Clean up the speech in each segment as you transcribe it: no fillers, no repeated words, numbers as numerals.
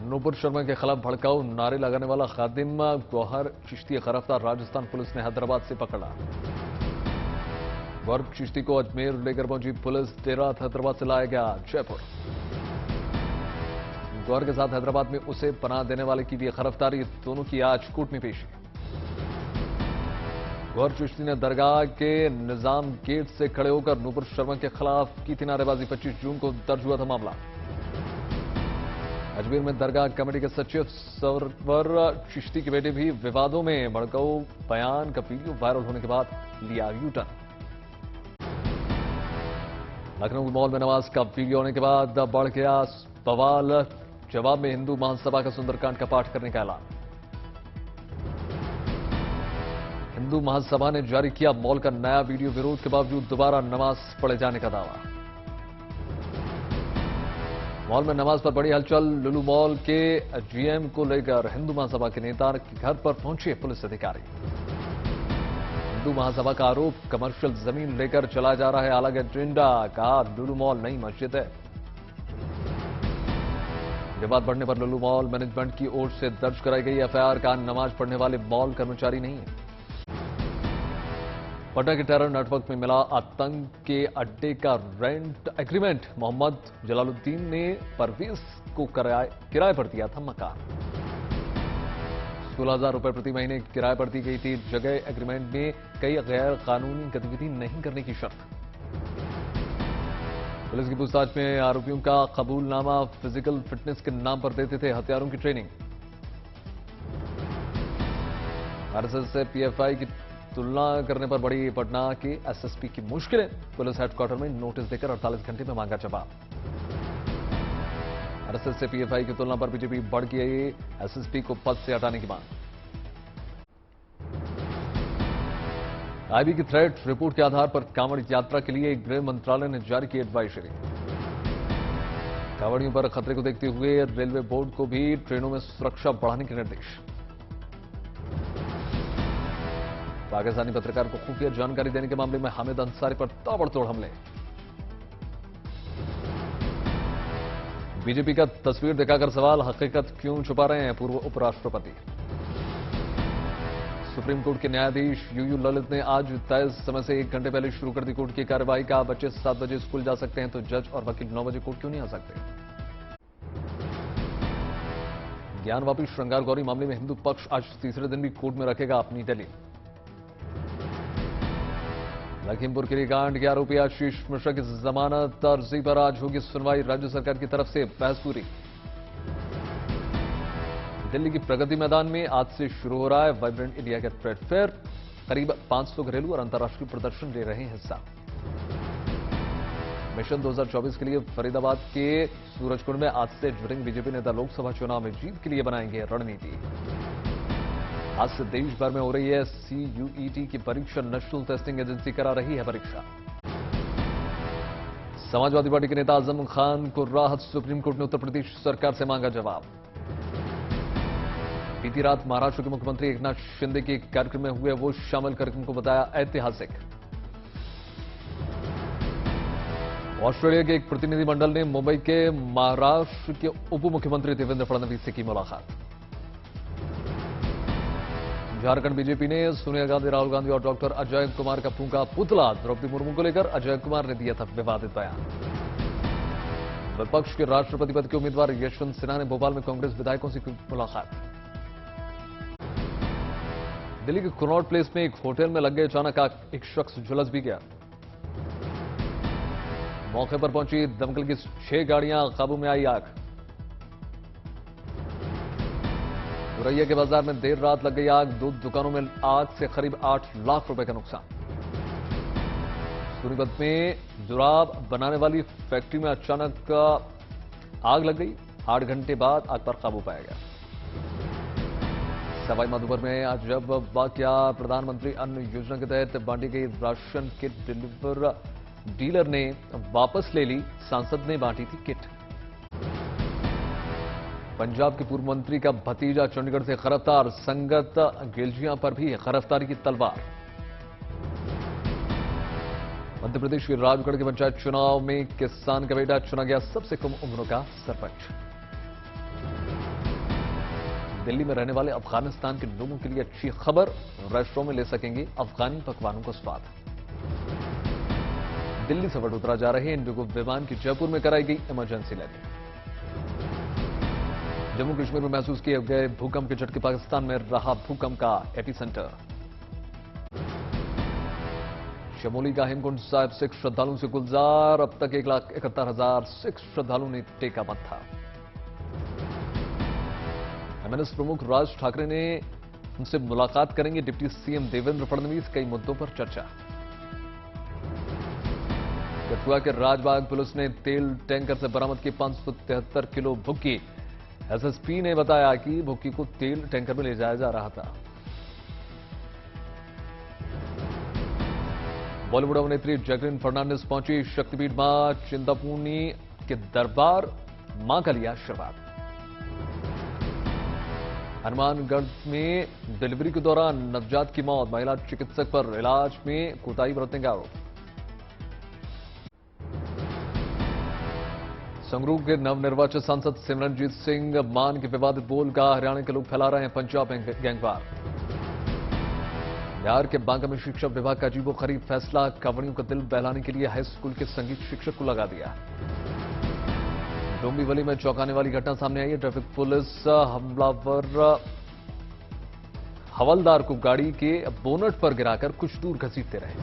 नूपुर शर्मा के खिलाफ भड़काऊ नारे लगाने वाला खादिम गौहर चिश्ती गिरफ्तार। राजस्थान पुलिस ने हैदराबाद से पकड़ा। गौहर चिश्ती को अजमेर लेकर पहुंची पुलिस। देर रात हैदराबाद से लाया गया जयपुर। गौहर के साथ हैदराबाद में उसे पनाह देने वाले की भी गिरफ्तारी। दोनों की आज कोर्ट में पेशी। गौहर चिश्ती ने दरगाह के निजाम गेट से खड़े होकर नूपुर शर्मा के खिलाफ की थी नारेबाजी। 25 जून को दर्ज हुआ था मामला। अजमेर में दरगाह कमेटी के सचिव सरवर चिश्ती के बेटे भी विवादों में। भड़काऊ बयान का वीडियो वायरल होने के बाद लिया यूटर्न। लखनऊ मॉल में नमाज का वीडियो होने के बाद बढ़ गया बवाल। जवाब में हिंदू महासभा का सुंदरकांड का पाठ करने का ऐलान। हिंदू महासभा ने जारी किया मॉल का नया वीडियो। विरोध के बावजूद दोबारा नमाज पढ़े जाने का दावा। मॉल में नमाज पर बड़ी हलचल। लुलु मॉल के जीएम को लेकर हिंदू महासभा के नेता के घर पर पहुंचे पुलिस अधिकारी। हिंदू महासभा का आरोप कमर्शियल जमीन लेकर चला जा रहा है अलग एजेंडा। कहा लुलु मॉल नई मस्जिद है। विवाद बढ़ने पर लुलु मॉल मैनेजमेंट की ओर से दर्ज कराई गई एफआईआर। का नमाज पढ़ने वाले मॉल कर्मचारी नहीं है। पटना के टेरर नेटवर्क में मिला आतंक के अड्डे का रेंट एग्रीमेंट। मोहम्मद जलालुद्दीन ने परवेज को किराए पर दिया था मकान। 16,000 रुपए प्रति महीने किराए पर दी गई थी जगह। एग्रीमेंट में कई गैर कानूनी गतिविधि नहीं करने की शर्त। पुलिस की पूछताछ में आरोपियों का कबूलनामा फिजिकल फिटनेस के नाम पर देते थे हथियारों की ट्रेनिंग। आरएसएस से पीएफआई की तुलना करने पर बड़ी पटना की एसएसपी की मुश्किलें। पुलिस हेडक्वार्टर में नोटिस देकर 48 घंटे में मांगा जवाब। आरएसएस से पीएफआई की तुलना पर बीजेपी बढ़ गई। एसएसपी को पद से हटाने की मांग। आईबी की थ्रेट रिपोर्ट के आधार पर कांवड़ यात्रा के लिए गृह मंत्रालय ने जारी की एडवाइजरी। कांवड़ियों पर खतरे को देखते हुए रेलवे बोर्ड को भी ट्रेनों में सुरक्षा बढ़ाने के निर्देश। पाकिस्तानी पत्रकार को खुफिया जानकारी देने के मामले में हामिद अंसारी पर ताबड़तोड़ हमले। बीजेपी का तस्वीर दिखाकर सवाल, हकीकत क्यों छुपा रहे हैं पूर्व उपराष्ट्रपति। सुप्रीम कोर्ट के न्यायाधीश यूयू ललित ने आज तय समय से 1 घंटे पहले शुरू कर दी कोर्ट की कार्यवाही। का बच्चे 7 बजे स्कूल जा सकते हैं तो जज और वकील 9 बजे कोर्ट क्यों नहीं आ सकते। ज्ञानवापी श्रृंगार गौरी मामले में हिंदू पक्ष आज तीसरे दिन भी कोर्ट में रखेगा अपनी दलील। लखीमपुर खीरी कांड के आरोपी आशीष मिश्रा की जमानत अर्जी पर आज होगी सुनवाई। राज्य सरकार की तरफ से बहस पूरी। दिल्ली की प्रगति मैदान में आज से शुरू हो रहा है वाइब्रेंट इंडिया का ट्रेड फेयर। करीब 500 घरेलू और अंतर्राष्ट्रीय प्रदर्शन ले रहे हैं हिस्सा। मिशन 2024 के लिए फरीदाबाद के सूरजकुंड में आज से ज्वाइनिंग बीजेपी नेता लोकसभा चुनाव में जीत के लिए बनाएंगे रणनीति। आज से देश भर में हो रही है सीयूईटी की परीक्षा। नेशनल टेस्टिंग एजेंसी करा रही है परीक्षा। समाजवादी पार्टी के नेता आजम खान को राहत। सुप्रीम कोर्ट ने उत्तर प्रदेश सरकार से मांगा जवाब। बीती रात महाराष्ट्र के मुख्यमंत्री एकनाथ शिंदे के कार्यक्रम में हुए वो शामिल कार्यक्रम को बताया ऐतिहासिक। ऑस्ट्रेलिया के एक प्रतिनिधिमंडल ने मुंबई के महाराष्ट्र के उप मुख्यमंत्री देवेंद्र फडणवीस से की मुलाकात। झारखंड बीजेपी ने सोनिया गांधी, राहुल गांधी और डॉक्टर अजय कुमार का फूंका पुतला। द्रौपदी मुर्मू को लेकर अजय कुमार ने दिया था विवादित बयान। विपक्ष के राष्ट्रपति पद के उम्मीदवार यशवंत सिन्हा ने भोपाल में कांग्रेस विधायकों से की मुलाकात। दिल्ली के कनॉट प्लेस में एक होटल में लग गए अचानक आग। एक शख्स झुलस भी गया। मौके पर पहुंची दमकल की 6 गाड़ियां, काबू में आई आग। औरैया के बाजार में देर रात लग गई आग। 2 दुकानों में आग से करीब 8 लाख रुपए का नुकसान। सोनीपत में जुराब बनाने वाली फैक्ट्री में अचानक आग लग गई। 8 घंटे बाद आग पर काबू पाया गया। सवाई माधोपुर में आज जब वाकया प्रधानमंत्री अन्न योजना के तहत बांटी गई राशन किट डीलर ने वापस ले ली। सांसद ने बांटी थी किट। पंजाब के पूर्व मंत्री का भतीजा चंडीगढ़ से गिरफ्तार। संगत गिलजिया पर भी गिरफ्तारी की तलवार। मध्य प्रदेश के राजगढ़ के पंचायत चुनाव में किसान का बेटा चुना गया सबसे कम उम्र का सरपंच। दिल्ली में रहने वाले अफगानिस्तान के लोगों के लिए अच्छी खबर, रेस्टोरेंट में ले सकेंगे अफगानी पकवानों का स्वाद। दिल्ली से वडोदरा जा रहे इंडिगो विमान की जयपुर में कराई गई इमरजेंसी लैंडिंग। जम्मू कश्मीर में महसूस किए गए भूकंप के झटके, पाकिस्तान में रहा भूकंप का एपिसेंटर। चमोली का हेमकुंड साहिब सिख श्रद्धालुओं से गुलजार, अब तक 1,71,000 सिख श्रद्धालुओं ने टेका मत्था। एमएनएस प्रमुख राज ठाकरे ने उनसे मुलाकात करेंगे डिप्टी सीएम देवेंद्र फडणवीस, कई मुद्दों पर चर्चा। कठुआ के राजबाग पुलिस ने तेल टैंकर से बरामद की 573 किलो भुक्की। एसएसपी ने बताया कि भुक्की को तेल टैंकर में ले जाया जा रहा था। बॉलीवुड अभिनेत्री जैकलिन फर्नांडिस पहुंची शक्तिपीठ मां चिंतापूर्णी के दरबार, मां का लिया आशीर्वाद। हनुमानगढ़ में डिलीवरी के दौरान नवजात की मौत, महिला चिकित्सक पर इलाज में कोताही बरतने का आरोप। संगरूर के नवनिर्वाचित सांसद सिमरनजीत सिंह मान के विवादित बोल का हरियाणा के लोग फैला रहे हैं पंजाब में गैंगवार। बिहार के बांका में शिक्षा विभाग का अजीबोगरीब फैसला, कांवड़ियों का दिल बहलाने के लिए हाई स्कूल के संगीत शिक्षक को लगा दिया। डोंबिवली में चौंकाने वाली घटना सामने आई है। ट्रैफिक पुलिस हवलदार को गाड़ी के बोनट पर गिराकर कुछ दूर घसीटते रहे।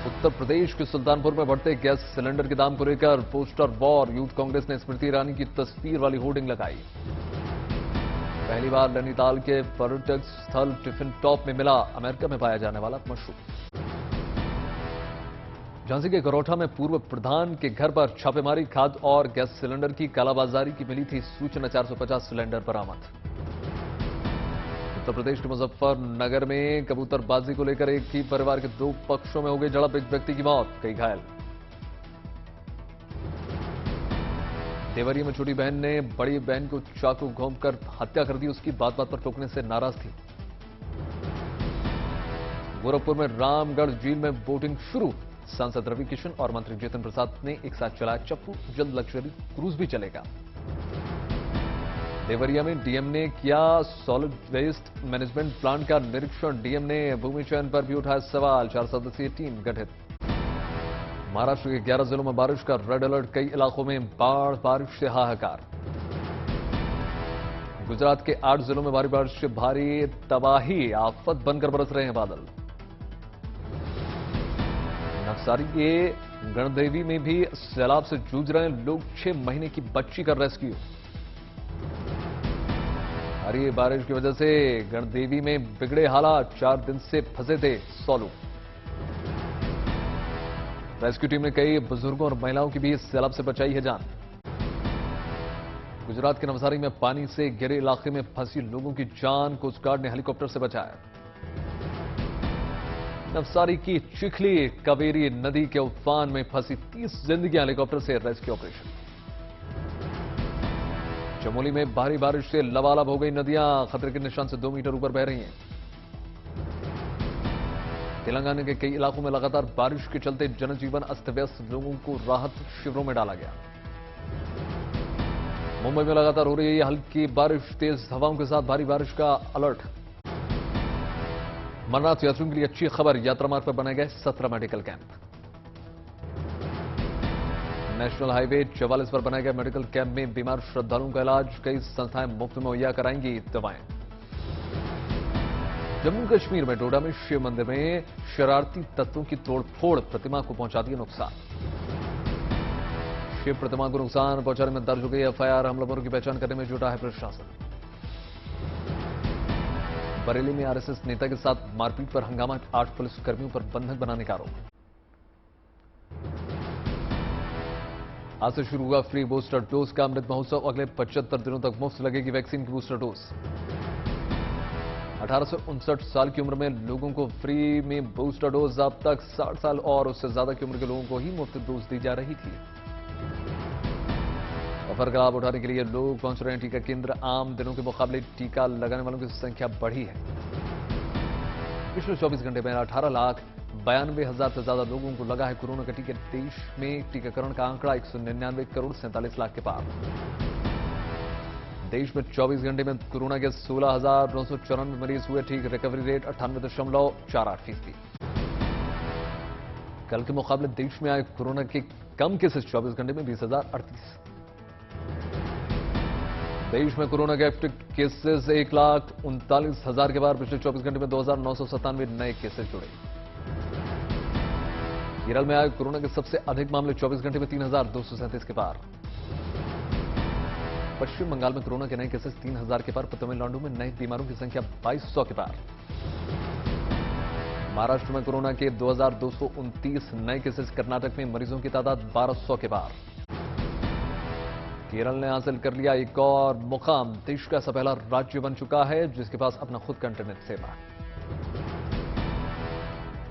उत्तर प्रदेश के सुल्तानपुर में बढ़ते गैस सिलेंडर के दाम को लेकर पोस्टर वॉर, यूथ कांग्रेस ने स्मृति ईरानी की तस्वीर वाली होर्डिंग लगाई। पहली बार नैनीताल के पर्यटक स्थल टिफिन टॉप में मिला अमेरिका में पाया जाने वाला मशरूम। झांसी के गरोठा में पूर्व प्रधान के घर पर छापेमारी, खाद्य और गैस सिलेंडर की कालाबाजारी की मिली थी सूचना, 450 सिलेंडर बरामद। उत्तर प्रदेश के मुजफ्फरनगर में कबूतरबाजी को लेकर एक ही परिवार के 2 पक्षों में हो गई झड़प, एक व्यक्ति की मौत, कई घायल। देवरिया में छोटी बहन ने बड़ी बहन को चाकू घोंपकर हत्या कर दी, उसकी बात बात पर टोकने से नाराज थी। गोरखपुर में रामगढ़ झील में बोटिंग शुरू, सांसद रवि किशन और मंत्री जितिन प्रसाद ने एक साथ चलाया चप्पू, जल्द लग्जरी क्रूज भी चलेगा। देवरिया में डीएम ने किया सॉलिड वेस्ट मैनेजमेंट प्लांट का निरीक्षण, डीएम ने भूमि चयन पर भी उठाया सवाल, 4 सदस्यीय टीम गठित। महाराष्ट्र के 11 जिलों में बारिश का रेड अलर्ट, कई इलाकों में बारिश से हाहाकार। गुजरात के 8 जिलों में भारी बारिश से भारी तबाही, आफत बनकर बरस रहे हैं बादल। नवसारी के गणदेवी में भी सैलाब से जूझ रहे हैं लोग, 6 महीने की बच्ची का रेस्क्यू। भारी बारिश की वजह से गणदेवी में बिगड़े हालात, 4 दिन से फंसे थे 100 लोग। रेस्क्यू टीम ने कई बुजुर्गों और महिलाओं की भी सैलाब से बचाई है जान। गुजरात के नवसारी में पानी से घिरे इलाके में फंसी लोगों की जान कोस्ट गार्ड ने हेलीकॉप्टर से बचाया। नवसारी की चिखली कावेरी नदी के उफान में फंसी 30 जिंदगियां, हेलीकॉप्टर से रेस्क्यू ऑपरेशन। चमोली में भारी बारिश से लबालब हो गई नदियां, खतरे के निशान से 2 मीटर ऊपर बह रही हैं। तेलंगाना के कई इलाकों में लगातार बारिश के चलते जनजीवन अस्त व्यस्त, लोगों को राहत शिविरों में डाला गया। मुंबई में लगातार हो रही है हल्की बारिश, तेज हवाओं के साथ भारी बारिश का अलर्ट। अमरनाथ यात्रियों के लिए अच्छी खबर, यात्रा मार्ग पर बनाए गए 17 मेडिकल कैंप। नेशनल हाईवे 44 पर बनाए गए मेडिकल कैंप में बीमार श्रद्धालुओं का इलाज, कई संस्थाएं मुफ्त में मुहैया कराएंगी दवाएं। जम्मू कश्मीर में डोडा में शिव मंदिर में शरारती तत्वों की तोड़फोड़, प्रतिमा को पहुंचा दिया नुकसान। शिव प्रतिमा को नुकसान पहुंचाने में दर्ज हो गई एफआईआर, हमलावरों की पहचान करने में जुटा है प्रशासन। बरेली में आरएसएस नेता के साथ मारपीट पर हंगामा, 8 पुलिसकर्मियों पर बंधक बनाने का आरोप। आज से शुरू हुआ फ्री बूस्टर डोज का अमृत महोत्सव, अगले 75 दिनों तक मुफ्त लगेगी वैक्सीन की बूस्टर डोज। 18 से 59 साल की उम्र में लोगों को फ्री में बूस्टर डोज, अब तक 60 साल और उससे ज्यादा की उम्र के लोगों को ही मुफ्त डोज दी जा रही थी। ऑफर का लाभ उठाने के लिए लोग पहुंच रहे हैं टीका केंद्र, आम दिनों के मुकाबले टीका लगाने वालों की संख्या बढ़ी है। पिछले 24 घंटे में 18,92,000 से ज्यादा लोगों को लगा है कोरोना का टीका। देश में टीकाकरण का आंकड़ा 199 करोड़ 47 लाख के पार। देश में 24 घंटे में कोरोना के 16,994 मरीज हुए ठीक। Recovery rate 98.48%। कल के मुकाबले देश में आए कोरोना के कम केसेस 24 घंटे में 20,038। देश में कोरोना के एक्टिव केसेस 1,39,000 के पार। पिछले 24 घंटे में 2,997 नए केसेस जुड़े। केरल में आए कोरोना के सबसे अधिक मामले 24 घंटे में 3,237 के पार। पश्चिम बंगाल में कोरोना के नए केसेस 3,000 के पार। तमिलनाडु में नए बीमारों की संख्या 2,200 के पार। महाराष्ट्र में कोरोना के 2,229 नए केसेस। कर्नाटक में मरीजों की तादाद 1,200 के पार। केरल ने हासिल कर लिया एक और मुकाम। देश का ऐसा पहला राज्य बन चुका है जिसके पास अपना खुद का इंटरनेट सेवा है।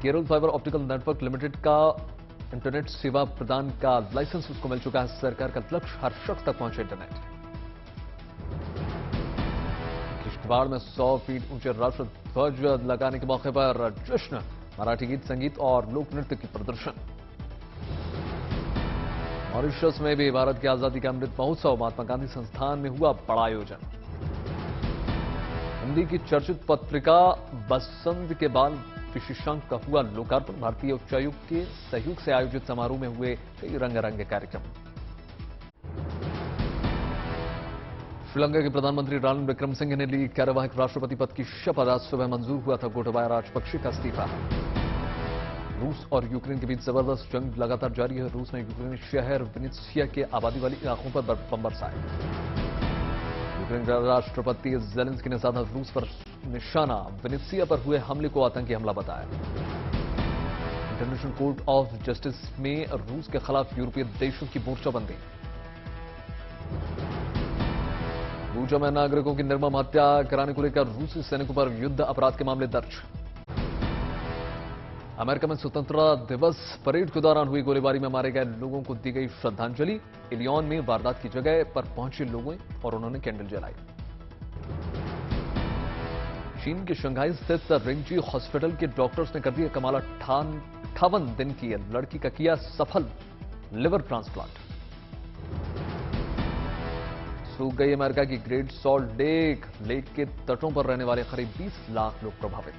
Kerala fibre optical network limited का इंटरनेट सेवा प्रदान का लाइसेंस उसको मिल चुका है। सरकार का लक्ष्य हर शख्स तक पहुंचे इंटरनेट। किश्तवाड़ में 100 फीट ऊंचे राष्ट्र ध्वज लगाने के मौके पर जश्न। मराठी गीत, संगीत और लोक नृत्य की प्रदर्शन। मॉरिशस में भी भारत की आजादी का अमृत महोत्सव महात्मा गांधी संस्थान में हुआ बड़ा आयोजन। हिंदी की चर्चित पत्रिका बसंत के बाल विशेषांक का हुआ लोकार्पण। भारतीय उच्चायुक्त के सहयोग से आयोजित समारोह में हुए कई रंगारंग कार्यक्रम। श्रीलंका के प्रधानमंत्री रानिल विक्रमसिंघे ने ली कार्यवाहक राष्ट्रपति पद की शपथ। आज सुबह मंजूर हुआ था गोटाबाया राजपक्षे का इस्तीफा। रूस और यूक्रेन के बीच जबरदस्त जंग लगातार जारी है। रूस ने यूक्रेनी शहर विनित्सिया के आबादी वाली इलाकों पर बम बरसाए। यूक्रेन के राष्ट्रपति जेलेंस्की ने साधा रूस पर निशाना। विनित्सिया पर हुए हमले को आतंकी हमला बताया। इंटरनेशनल कोर्ट ऑफ जस्टिस में रूस के खिलाफ यूरोपीय देशों की मोर्चाबंदी। बूचा में नागरिकों की निर्मम हत्या कराने को लेकर रूसी सैनिकों पर युद्ध अपराध के मामले दर्ज। अमेरिका में स्वतंत्रता दिवस परेड के दौरान हुई गोलीबारी में मारे गए लोगों को दी गई श्रद्धांजलि। इलियॉन में वारदात की जगह पर पहुंचे लोगों और उन्होंने कैंडल जलाई। चीन के शंघाई स्थित रेंजी हॉस्पिटल के डॉक्टर्स ने कर दिया कमाल। 58 दिन की लड़की का किया सफल लिवर ट्रांसप्लांट। सूख गई अमेरिका की ग्रेट सॉल्ट लेक के तटों पर रहने वाले करीब 20 लाख लोग प्रभावित।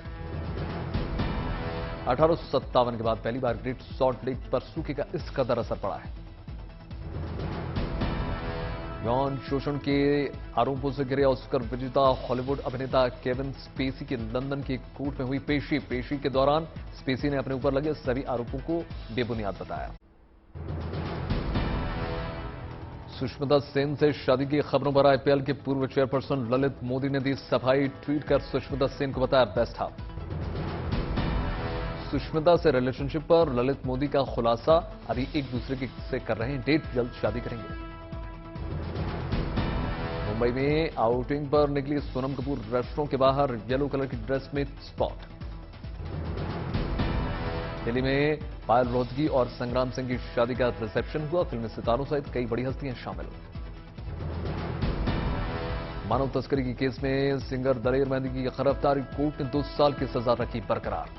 1857 के बाद पहली बार ग्रेट सॉल्ट लेक पर सूखे का इस कदर असर पड़ा है। यौन शोषण के आरोपों से घिरे ऑस्कर विजेता हॉलीवुड अभिनेता केविन स्पेसी की लंदन की कोर्ट में हुई पेशी के दौरान स्पेसी ने अपने ऊपर लगे सभी आरोपों को बेबुनियाद बताया। सुष्मिता सेन से शादी की खबरों पर आईपीएल के पूर्व चेयरपर्सन ललित मोदी ने दी सफाई। ट्वीट कर सुष्मिता सेन को बताया बेस्ट हाफ। सुष्मिता से रिलेशनशिप पर ललित मोदी का खुलासा। अभी एक दूसरे से कर रहे हैं डेट, जल्द शादी करेंगे। मुंबई में आउटिंग पर निकली सोनम कपूर रेस्टोरेंट के बाहर येलो कलर की ड्रेस में स्पॉट। दिल्ली में पायल रोहतगी और संग्राम सिंह की शादी का रिसेप्शन हुआ। फिल्मी सितारों सहित कई बड़ी हस्तियां शामिल। मानव तस्करी के केस में सिंगर दलेर मेहंदी की गिरफ्तारी। कोर्ट ने 2 साल की सजा रखी बरकरार।